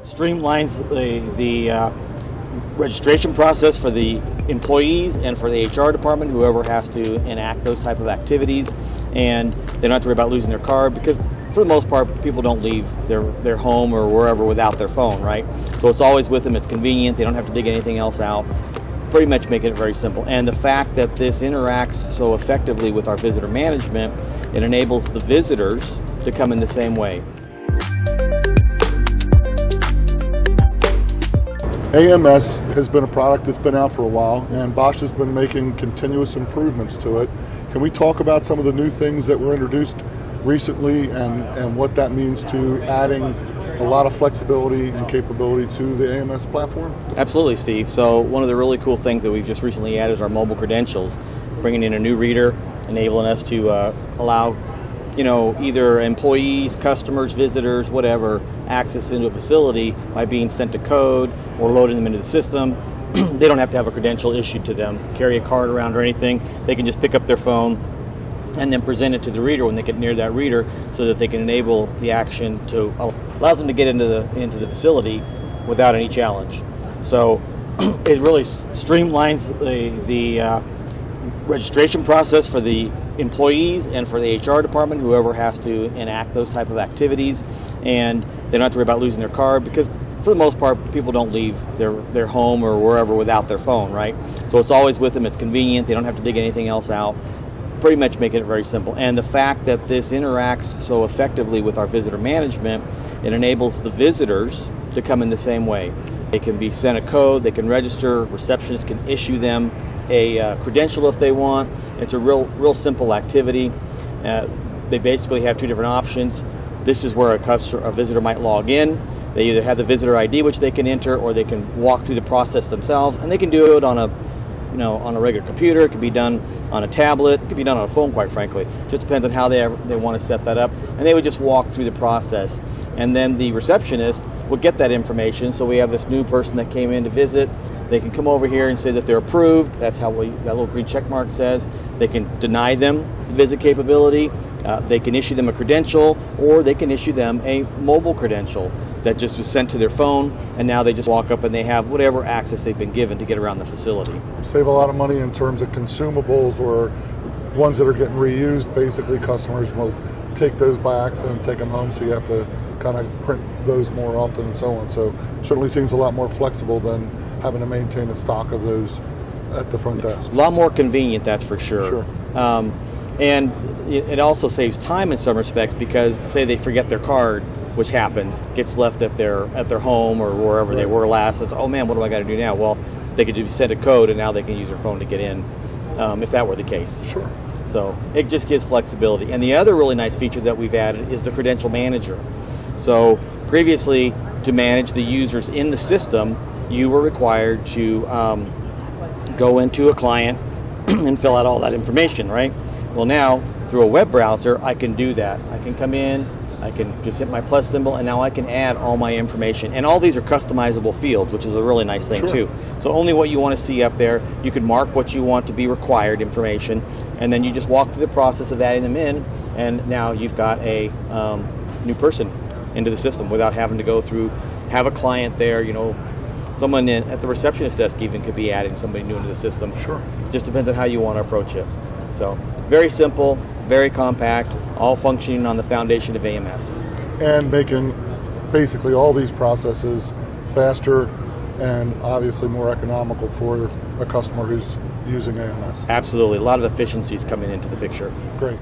streamlines the registration process for the employees and for the HR department, whoever has to enact those type of activities, and they don't have to worry about losing their card, because for the most part people don't leave their home or wherever without their phone, right? So it's always with them, it's convenient, they don't have to dig anything else out, pretty much making it very simple. And the fact that this interacts so effectively with our visitor management, it enables the visitors to come in the same way. AMS has been a product that's been out for a while, and Bosch has been making continuous improvements to it. Can we talk about some of the new things that were introduced recently and what that means to adding a lot of flexibility and capability to the AMS platform? Absolutely, Steve. So one of the really cool things that we've just recently added is our mobile credentials, bringing in a new reader, enabling us to allow either employees, customers, visitors, whatever, access into a facility by being sent a code or loading them into the system. They don't have to have a credential issued to them, carry a card around or anything. They can just pick up their phone and then present it to the reader when they get near that reader, so that they can enable the action to allows them to get into the facility without any challenge. So it really streamlines the registration process for the employees and for the HR department, whoever has to enact those type of activities, and they don't have to worry about losing their card, because for the most part people don't leave their home or wherever without their phone, right? So it's always with them, it's convenient, they don't have to dig anything else out, pretty much making it very simple. And the fact that this interacts so effectively with our visitor management, it enables the visitors to come in the same way. They can be sent a code, they can register, receptionists can issue them a credential if they want. It's a real simple activity. They basically have two different options. This is where a visitor might log in. They either have the visitor ID, which they can enter, or they can walk through the process themselves, and they can do it on a regular computer. It can be done on a tablet. It can be done on a phone, quite frankly. Just depends on how they want to set that up. And they would just walk through the process. And then the receptionist would get that information. So we have this new person that came in to visit. They can come over here and say that they're approved. That's how that little green check mark says. They can deny them the visit capability. They can issue them a credential, or they can issue them a mobile credential that just was sent to their phone, and now they just walk up and they have whatever access they've been given to get around the facility. Save a lot of money in terms of consumables or ones that are getting reused. Basically, customers will take those by accident and take them home, so you have to kind of print those more often and so on. So it certainly seems a lot more flexible than having to maintain a stock of those at the front desk. A lot more convenient, that's for sure. And it also saves time in some respects, because say they forget their card, which happens, gets left at their home or wherever they were last. It's, oh man, what do I got to do now? Well, they could just send a code, and now they can use their phone to get in, if that were the case. Sure. So it just gives flexibility. And the other really nice feature that we've added is the credential manager. So previously, to manage the users in the system, you were required to go into a client and fill out all that information, right? Well, now through a web browser, I can do that. I can come in, I can just hit my plus symbol, and now I can add all my information. And all these are customizable fields, which is a really nice thing too. So only what you want to see up there. You can mark what you want to be required information, and then you just walk through the process of adding them in, and now you've got a new person into the system without having to go through, have a client there, someone at the receptionist desk even could be adding somebody new into the system. Sure. Just depends on how you want to approach it. So very simple, very compact, all functioning on the foundation of AMS. And making basically all these processes faster and obviously more economical for a customer who's using AMS. Absolutely. A lot of efficiencies coming into the picture. Great.